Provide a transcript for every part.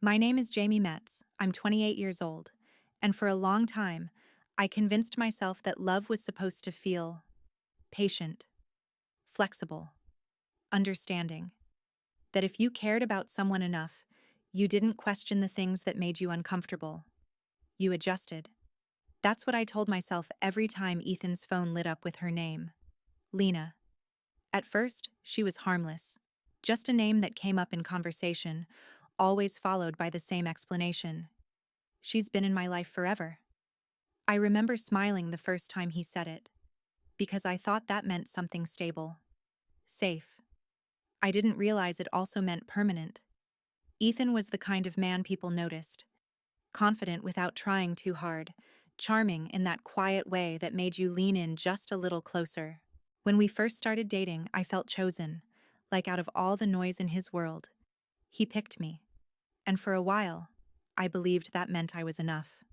My name is Jamie Metz. I'm 28 years old, and for a long time, I convinced myself that love was supposed to feel patient, flexible, understanding. That if you cared about someone enough, you didn't question the things that made you uncomfortable. You adjusted. That's what I told myself every time Ethan's phone lit up with her name, Lena. At first, she was harmless. Just a name that came up in conversation, always followed by the same explanation. She's been in my life forever. I remember smiling the first time he said it, because I thought that meant something stable, safe. I didn't realize it also meant permanent. Ethan was the kind of man people noticed, confident without trying too hard, charming in that quiet way that made you lean in just a little closer. When we first started dating, I felt chosen, like out of all the noise in his world. He picked me, and for a while, I believed that meant I was enough.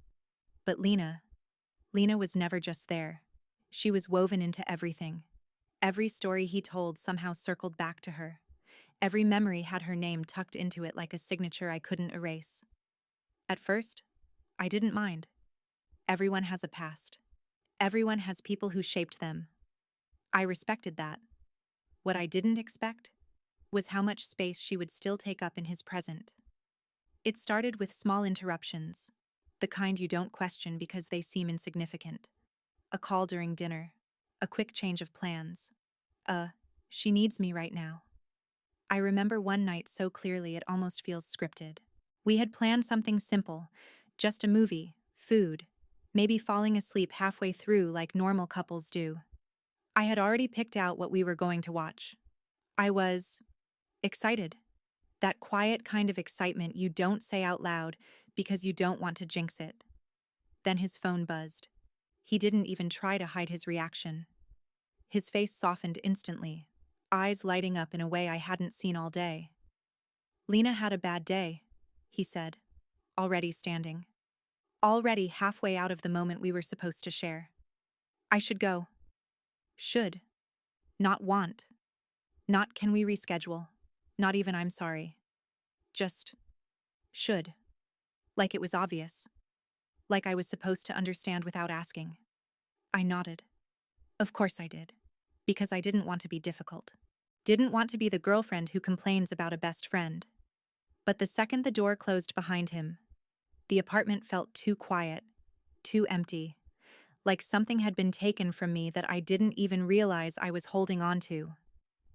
But Lena was never just there. She was woven into everything. Every story he told somehow circled back to her. Every memory had her name tucked into it like a signature I couldn't erase. At first, I didn't mind. Everyone has a past. Everyone has people who shaped them. I respected that. What I didn't expect was how much space she would still take up in his present. It started with small interruptions, the kind you don't question because they seem insignificant. A call during dinner, a quick change of plans. She needs me right now. I remember one night so clearly it almost feels scripted. We had planned something simple, just a movie, food, maybe falling asleep halfway through like normal couples do. I had already picked out what we were going to watch. I was excited. That quiet kind of excitement you don't say out loud because you don't want to jinx it. Then his phone buzzed. He didn't even try to hide his reaction. His face softened instantly, eyes lighting up in a way I hadn't seen all day. Lena had a bad day, he said, already standing. Already halfway out of the moment we were supposed to share. I should go. Should. Not want. Not can we reschedule. Not even I'm sorry. Just should. Like it was obvious. Like I was supposed to understand without asking. I nodded. Of course I did. Because I didn't want to be difficult. Didn't want to be the girlfriend who complains about a best friend. But the second the door closed behind him, the apartment felt too quiet, too empty, like something had been taken from me that I didn't even realize I was holding on to.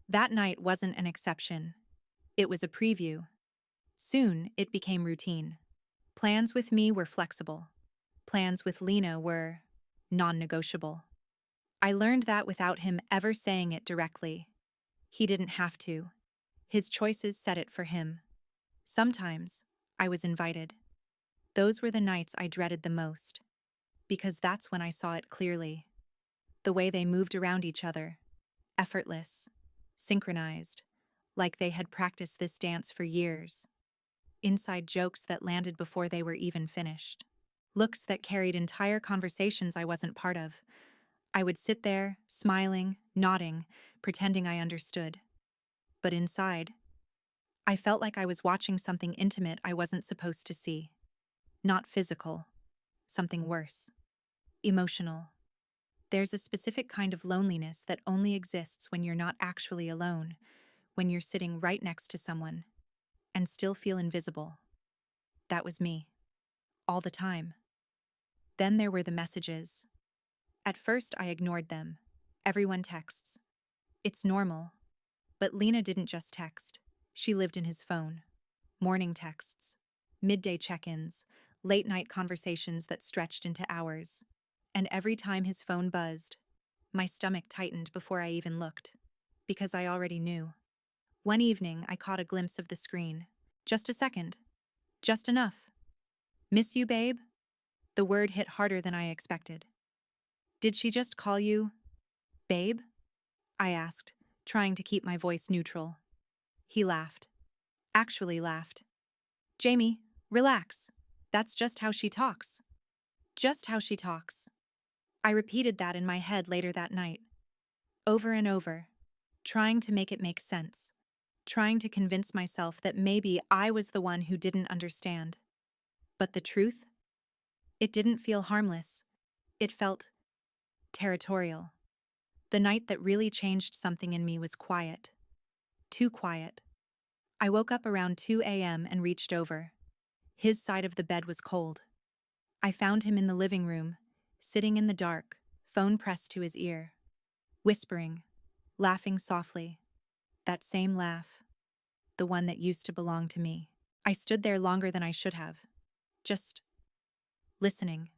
That night wasn't an exception. It was a preview. Soon, it became routine. Plans with me were flexible. Plans with Lena were non-negotiable. I learned that without him ever saying it directly. He didn't have to. His choices said it for him. Sometimes, I was invited. Those were the nights I dreaded the most. Because that's when I saw it clearly. The way they moved around each other. Effortless. Synchronized. Like they had practiced this dance for years. Inside jokes that landed before they were even finished. Looks that carried entire conversations I wasn't part of. I would sit there, smiling, nodding, pretending I understood. But inside, I felt like I was watching something intimate I wasn't supposed to see. Not physical. Something worse. Emotional. There's a specific kind of loneliness that only exists when you're not actually alone, when you're sitting right next to someone, and still feel invisible. That was me. All the time. Then there were the messages. At first I ignored them. Everyone texts. It's normal. But Lena didn't just text. She lived in his phone. Morning texts. Midday check-ins. Late-night conversations that stretched into hours. And every time his phone buzzed, my stomach tightened before I even looked. Because I already knew. One evening, I caught a glimpse of the screen. Just a second. Just enough. Miss you, babe? The word hit harder than I expected. Did she just call you babe? I asked, trying to keep my voice neutral. He laughed. Actually laughed. Jamie, relax. That's just how she talks. Just how she talks. I repeated that in my head later that night. Over and over. Trying to make it make sense. trying to convince myself that maybe I was the one who didn't understand. But the truth? It didn't feel harmless. It felt territorial. The night that really changed something in me was quiet. Too quiet. I woke up around 2 a.m. and reached over. His side of the bed was cold. I found him in the living room, sitting in the dark, phone pressed to his ear, whispering, laughing softly. That same laugh, the one that used to belong to me. I stood there longer than I should have, just listening,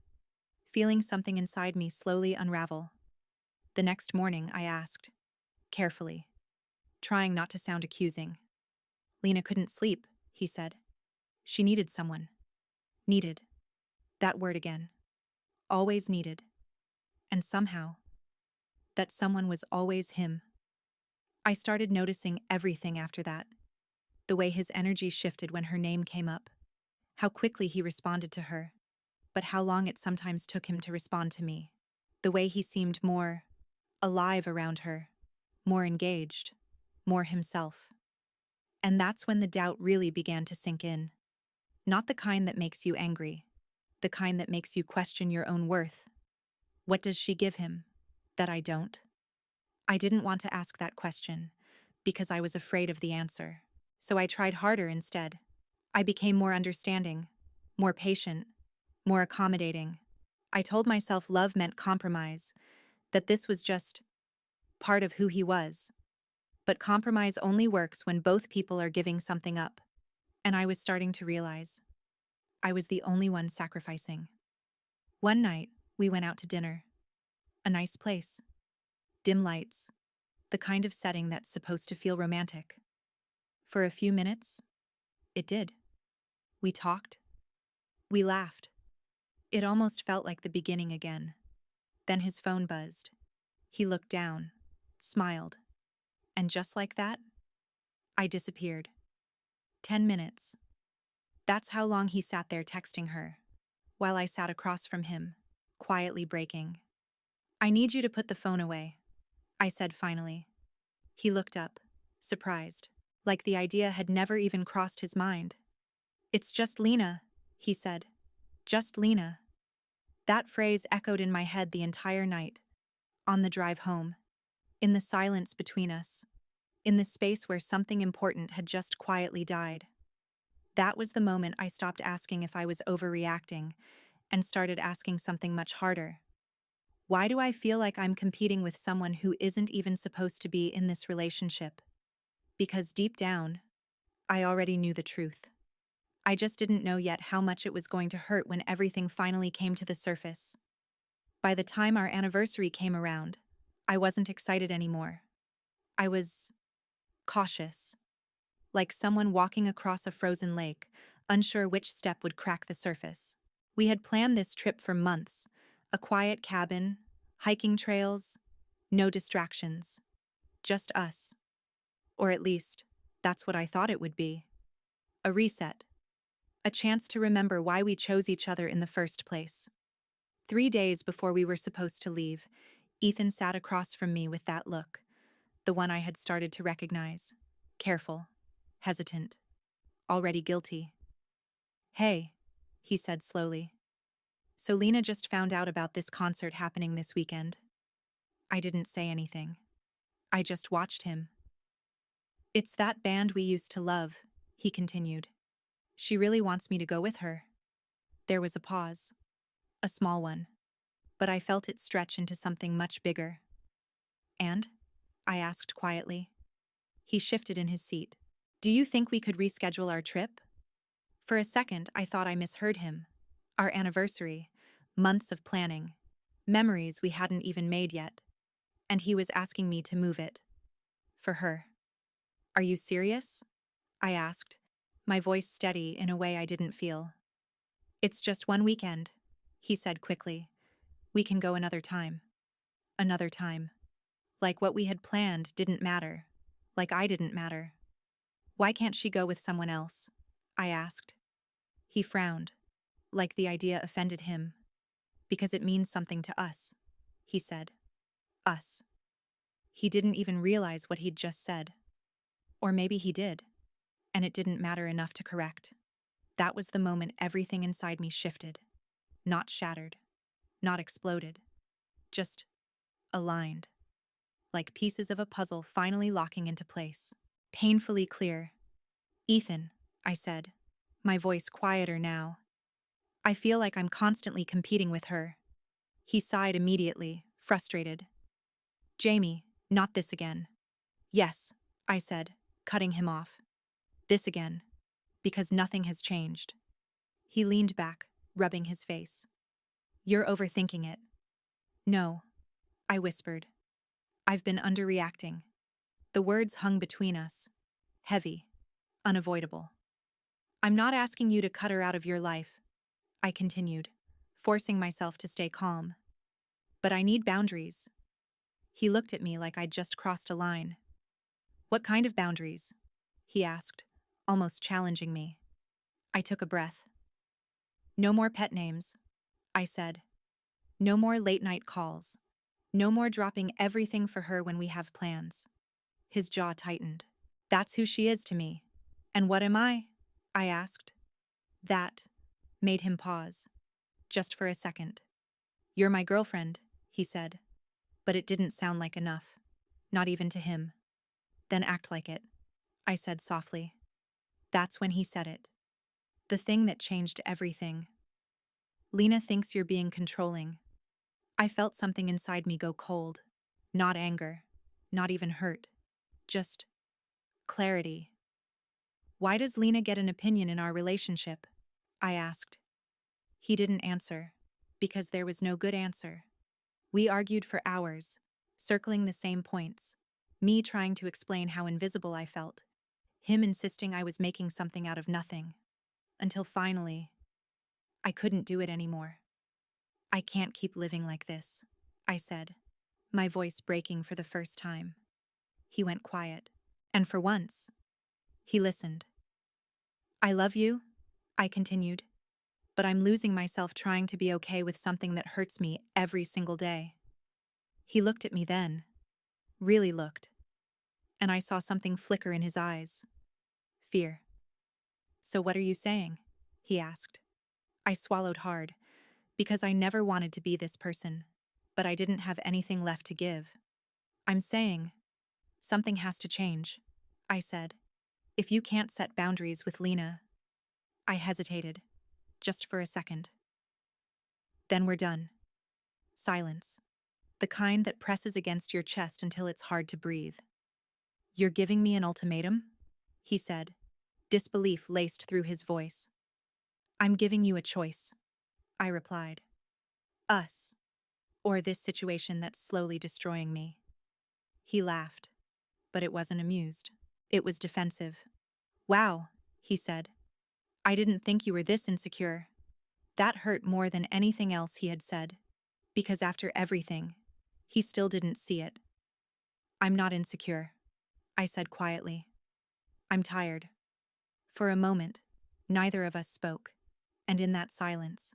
feeling something inside me slowly unravel. The next morning, I asked, carefully, trying not to sound accusing. Lena couldn't sleep, he said. She needed someone. Needed. That word again. Always needed. And somehow, that someone was always him. I started noticing everything after that. The way his energy shifted when her name came up. How quickly he responded to her. But how long it sometimes took him to respond to me. The way he seemed more alive around her. More engaged. More himself. And that's when the doubt really began to sink in. Not the kind that makes you angry. The kind that makes you question your own worth. What does she give him that I don't? I didn't want to ask that question because I was afraid of the answer. So I tried harder instead. I became more understanding, more patient, more accommodating. I told myself love meant compromise, that this was just part of who he was. But compromise only works when both people are giving something up. And I was starting to realize I was the only one sacrificing. One night, we went out to dinner. A nice place. Dim lights. The kind of setting that's supposed to feel romantic. For a few minutes, it did. We talked. We laughed. It almost felt like the beginning again. Then his phone buzzed. He looked down, smiled. And just like that, I disappeared. 10 minutes. That's how long he sat there texting her, while I sat across from him, quietly breaking. I need you to put the phone away, I said finally. He looked up, surprised, like the idea had never even crossed his mind. It's just Lena, he said. Just Lena. That phrase echoed in my head the entire night, on the drive home, in the silence between us, in the space where something important had just quietly died. That was the moment I stopped asking if I was overreacting and started asking something much harder. Why do I feel like I'm competing with someone who isn't even supposed to be in this relationship? Because deep down, I already knew the truth. I just didn't know yet how much it was going to hurt when everything finally came to the surface. By the time our anniversary came around, I wasn't excited anymore. I was cautious, like someone walking across a frozen lake, unsure which step would crack the surface. We had planned this trip for months, a quiet cabin, hiking trails, no distractions, just us. Or at least, that's what I thought it would be. A reset. A chance to remember why we chose each other in the first place. 3 days before we were supposed to leave, Ethan sat across from me with that look, the one I had started to recognize. Careful, hesitant, already guilty. Hey, he said slowly. So Lena just found out about this concert happening this weekend. I didn't say anything. I just watched him. It's that band we used to love, he continued. She really wants me to go with her. There was a pause. A small one. But I felt it stretch into something much bigger. And? I asked quietly. He shifted in his seat. Do you think we could reschedule our trip? For a second, I thought I misheard him. Our anniversary. Months of planning. Memories we hadn't even made yet. And he was asking me to move it. For her. Are you serious? I asked, my voice steady in a way I didn't feel. It's just one weekend, he said quickly. We can go another time. Another time. Like what we had planned didn't matter. Like I didn't matter. Why can't she go with someone else? I asked. He frowned, like the idea offended him. Because it means something to us, he said. Us. He didn't even realize what he'd just said. Or maybe he did, and it didn't matter enough to correct. That was the moment everything inside me shifted. Not shattered, not exploded, just aligned. Like pieces of a puzzle finally locking into place. Painfully clear. "Ethan," I said, my voice quieter now. "I feel like I'm constantly competing with her." He sighed immediately, frustrated. "Jamie, not this again." "Yes," I said, cutting him off. "This again. Because nothing has changed." He leaned back, rubbing his face. "You're overthinking it." "No," I whispered. "I've been underreacting." The words hung between us. Heavy. Unavoidable. "I'm not asking you to cut her out of your life," I continued, forcing myself to stay calm. "But I need boundaries." He looked at me like I'd just crossed a line. "What kind of boundaries?" he asked, almost challenging me. I took a breath. "No more pet names," I said. "No more late-night calls. No more dropping everything for her when we have plans." His jaw tightened. "That's who she is to me. And what am I?" I asked. That made him pause, just for a second. "You're my girlfriend," he said. But it didn't sound like enough. Not even to him. "Then act like it," I said softly. That's when he said it. The thing that changed everything. "Lena thinks you're being controlling." I felt something inside me go cold. Not anger. Not even hurt. Just clarity. "Why does Lena get an opinion in our relationship?" I asked. He didn't answer. Because there was no good answer. We argued for hours, circling the same points. Me trying to explain how invisible I felt. Him insisting I was making something out of nothing. Until finally, I couldn't do it anymore. "I can't keep living like this," I said, my voice breaking for the first time. He went quiet. And for once, he listened. "I love you," I continued, "but I'm losing myself trying to be okay with something that hurts me every single day." He looked at me then. Really looked. And I saw something flicker in his eyes. Fear. "So what are you saying?" he asked. I swallowed hard, because I never wanted to be this person, but I didn't have anything left to give. "I'm saying, something has to change," I said. "If you can't set boundaries with Lena." I hesitated, just for a second. "Then we're done." Silence. The kind that presses against your chest until it's hard to breathe. "You're giving me an ultimatum?" he said, disbelief laced through his voice. "I'm giving you a choice," I replied. "Us, or this situation that's slowly destroying me." He laughed, but it wasn't amused. It was defensive. "Wow," he said. "I didn't think you were this insecure." That hurt more than anything else he had said, because after everything, he still didn't see it. "I'm not insecure," I said quietly. "I'm tired." For a moment, neither of us spoke, and in that silence,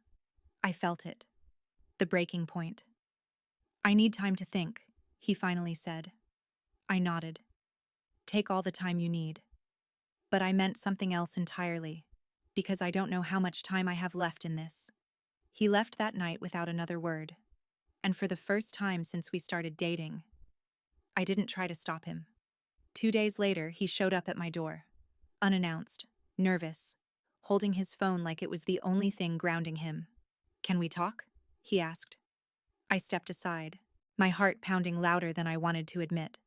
I felt it. The breaking point. "I need time to think," he finally said. I nodded. "Take all the time you need." But I meant something else entirely, because I don't know how much time I have left in this. He left that night without another word, and for the first time since we started dating, I didn't try to stop him. 2 days later, he showed up at my door, unannounced, nervous, holding his phone like it was the only thing grounding him. "Can we talk?" he asked. I stepped aside, my heart pounding louder than I wanted to admit.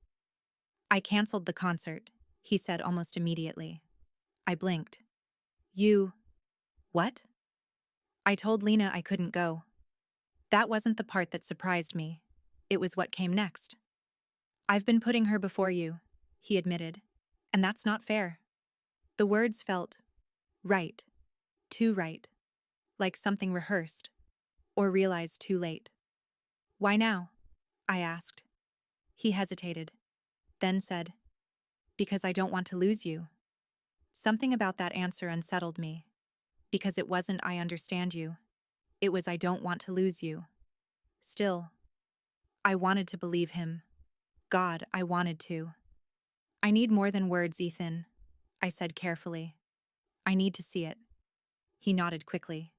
"I canceled the concert," he said almost immediately. I blinked. "You... what?" "I told Lena I couldn't go." That wasn't the part that surprised me. It was what came next. "I've been putting her before you," he admitted, "and that's not fair." The words felt right, too right, like something rehearsed, or realized too late. "Why now?" I asked. He hesitated, then said, "Because I don't want to lose you." Something about that answer unsettled me. Because it wasn't "I understand you." It was "I don't want to lose you." Still, I wanted to believe him. God, I wanted to. I need more than words, Ethan, I said carefully. I need to see it. He nodded quickly.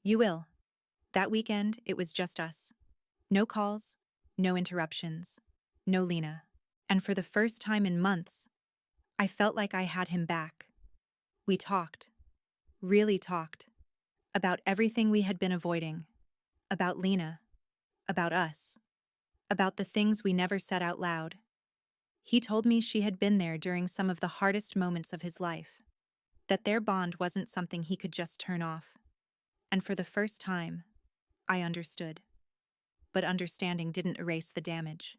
You will. That weekend, it was just us. No calls, no interruptions, no Lena. And for the first time in months, I felt like I had him back. We talked, really talked, about everything we had been avoiding, about Lena, about us, about the things we never said out loud. He told me she had been there during some of the hardest moments of his life, that their bond wasn't something he could just turn off. And for the first time, I understood. But understanding didn't erase the damage.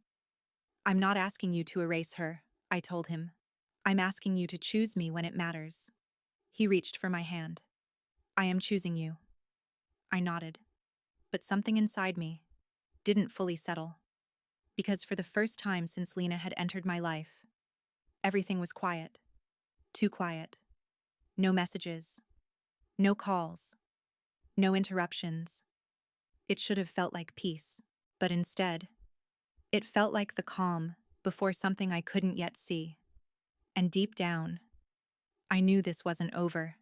I'm not asking you to erase her, I told him. I'm asking you to choose me when it matters. He reached for my hand. I am choosing you. I nodded. But something inside me didn't fully settle. Because for the first time since Lena had entered my life, everything was quiet. Too quiet. No messages. No calls. No interruptions. It should have felt like peace. But instead, it felt like the calm before something I couldn't yet see. And deep down, I knew this wasn't over.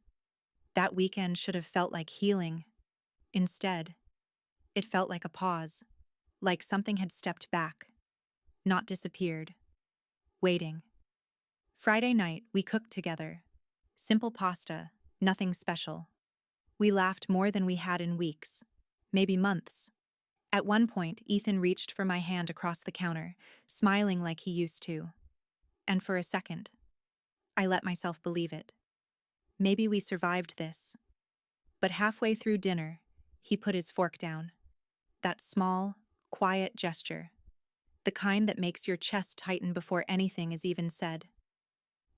That weekend should have felt like healing. Instead, it felt like a pause, like something had stepped back, not disappeared, waiting. Friday night, we cooked together. Simple pasta, nothing special. We laughed more than we had in weeks, maybe months. At one point, Ethan reached for my hand across the counter, smiling like he used to. And for a second, I let myself believe it. Maybe we survived this. But halfway through dinner, he put his fork down. That small, quiet gesture. The kind that makes your chest tighten before anything is even said.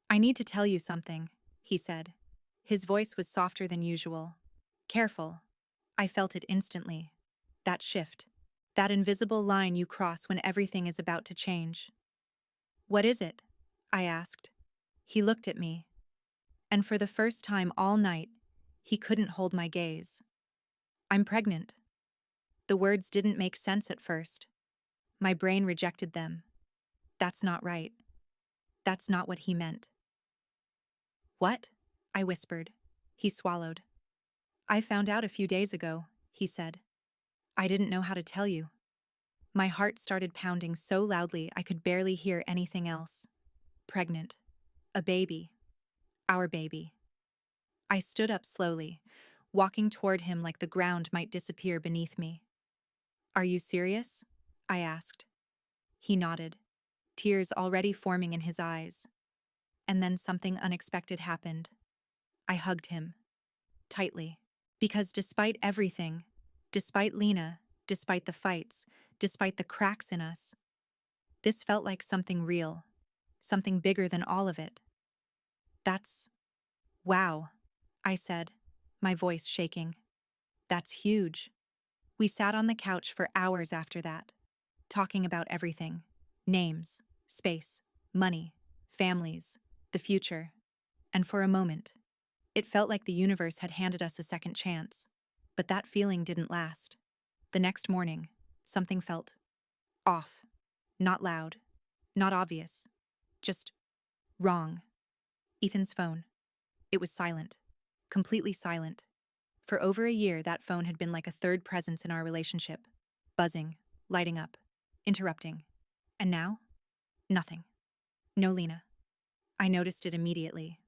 I need to tell you something, he said. His voice was softer than usual. Careful. I felt it instantly. That shift. That invisible line you cross when everything is about to change. What is it? I asked. He looked at me. And for the first time all night, he couldn't hold my gaze. I'm pregnant. The words didn't make sense at first. My brain rejected them. That's not right. That's not what he meant. What? I whispered. He swallowed. I found out a few days ago, he said. I didn't know how to tell you. My heart started pounding so loudly I could barely hear anything else. Pregnant. A baby. Our baby. I stood up slowly, walking toward him like the ground might disappear beneath me. Are you serious? I asked. He nodded, tears already forming in his eyes. And then something unexpected happened. I hugged him. Tightly. Because despite everything, despite Lena, despite the fights, despite the cracks in us, this felt like something real, something bigger than all of it. That's... wow, I said, my voice shaking. That's huge. We sat on the couch for hours after that, talking about everything. Names, space, money, families, the future. And for a moment, it felt like the universe had handed us a second chance. But that feeling didn't last. The next morning, something felt off. Not loud, not obvious, just wrong. Ethan's phone. It was silent, completely silent. For over a year, that phone had been like a third presence in our relationship, buzzing, lighting up, interrupting. And now? Nothing. No Lena. I noticed it immediately,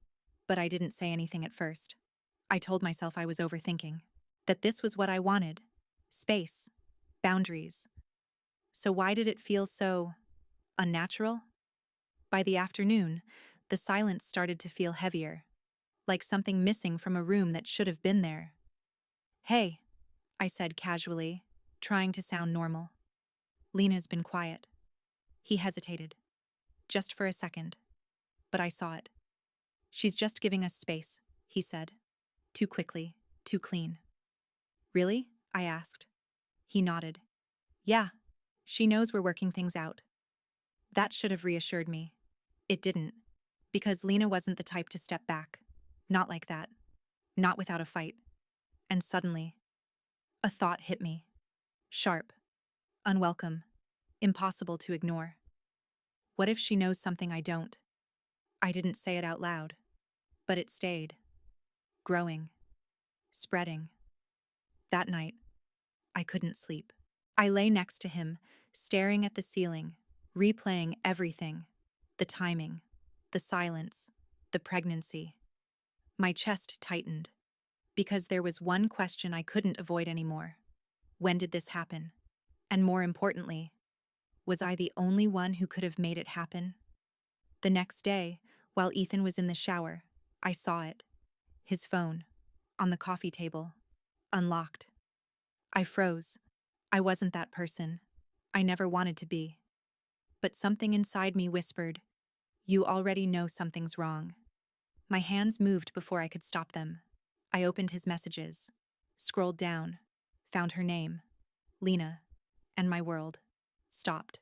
but I didn't say anything at first. I told myself I was overthinking, that this was what I wanted. Space. Boundaries. So why did it feel so unnatural? By the afternoon, the silence started to feel heavier, like something missing from a room that should have been there. Hey, I said casually, trying to sound normal. Lena's been quiet. He hesitated. Just for a second. But I saw it. She's just giving us space, he said. Too quickly, too clean. Really? I asked. He nodded. Yeah, she knows we're working things out. That should have reassured me. It didn't, because Lena wasn't the type to step back. Not like that. Not without a fight. And suddenly, a thought hit me. Sharp. Unwelcome. Impossible to ignore. What if she knows something I don't? I didn't say it out loud, but it stayed, growing, spreading. That night, I couldn't sleep. I lay next to him, staring at the ceiling, replaying everything: the timing, the silence, the pregnancy. My chest tightened, because there was one question I couldn't avoid anymore. When did this happen? And more importantly, was I the only one who could have made it happen? The next day, while Ethan was in the shower, I saw it. His phone, on the coffee table, unlocked. I froze. I wasn't that person. I never wanted to be. But something inside me whispered, "You already know something's wrong." My hands moved before I could stop them. I opened his messages, scrolled down, found her name, Lena, and my world stopped.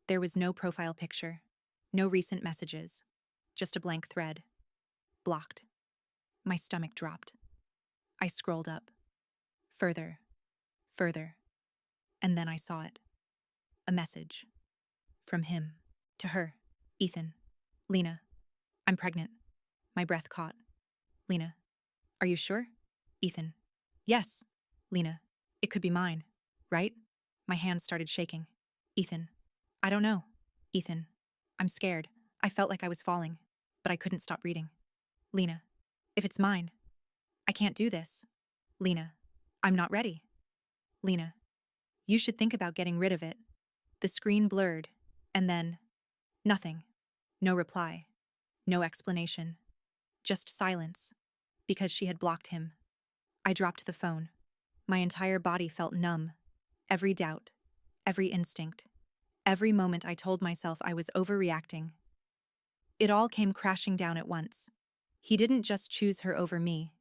There was no profile picture, no recent messages, just a blank thread. Blocked. My stomach dropped. I scrolled up. Further. Further. And then I saw it. A message. From him. To her. Ethan. Lena. I'm pregnant. My breath caught. Lena. Are you sure? Ethan. Yes. Lena. It could be mine. Right? My hands started shaking. Ethan. I don't know. Ethan. I'm scared. I felt like I was falling, but I couldn't stop reading. Lena. If it's mine, I can't do this. Lena. I'm not ready. Lena. You should think about getting rid of it. The screen blurred, and then nothing. No reply. No explanation. Just silence. Because she had blocked him. I dropped the phone. My entire body felt numb. Every doubt. Every instinct. Every moment I told myself I was overreacting. It all came crashing down at once. He didn't just choose her over me.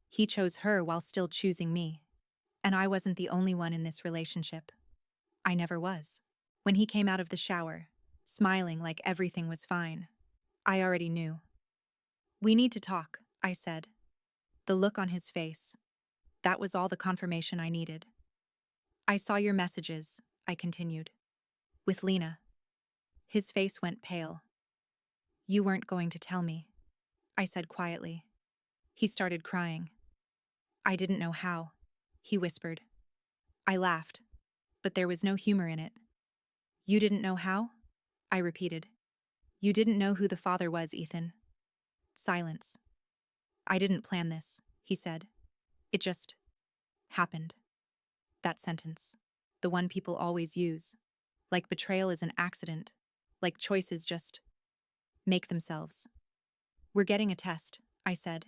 He chose her while still choosing me. And I wasn't the only one in this relationship. I never was. When he came out of the shower, smiling like everything was fine, I already knew. We need to talk, I said. The look on his face. That was all the confirmation I needed. I saw your messages, I continued. With Lena. His face went pale. You weren't going to tell me, I said quietly. He started crying. I didn't know how, he whispered. I laughed, but there was no humor in it. You didn't know how? I repeated. You didn't know who the father was, Ethan. Silence. I didn't plan this, he said. It just happened. That sentence. The one people always use. Like betrayal is an accident. Like choices just make themselves. We're getting a test, I said.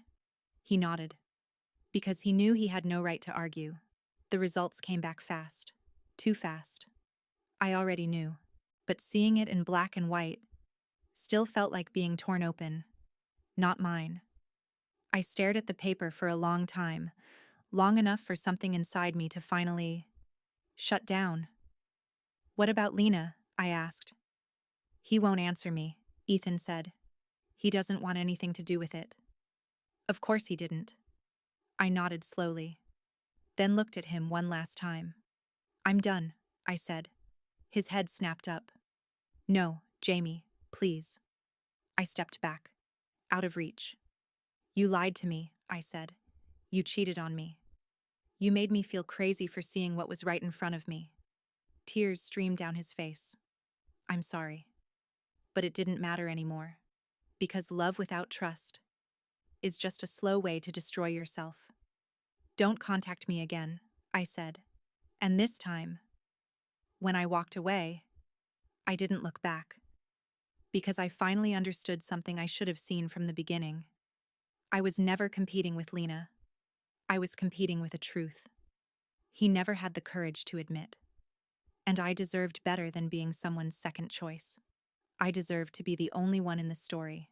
He nodded. Because he knew he had no right to argue. The results came back fast. Too fast. I already knew. But seeing it in black and white still felt like being torn open. Not mine. I stared at the paper for a long time, long enough for something inside me to finally shut down. What about Lena? I asked. He won't answer me, Ethan said. He doesn't want anything to do with it. Of course he didn't. I nodded slowly, then looked at him one last time. I'm done, I said. His head snapped up. No, Jamie, please. I stepped back, out of reach. You lied to me, I said. You cheated on me. You made me feel crazy for seeing what was right in front of me. Tears streamed down his face. I'm sorry. But it didn't matter anymore. Because love without trust is just a slow way to destroy yourself. Don't contact me again, I said. And this time, when I walked away, I didn't look back. Because I finally understood something I should have seen from the beginning. I was never competing with Lena. I was competing with a truth he never had the courage to admit. And I deserved better than being someone's second choice. I deserved to be the only one in the story.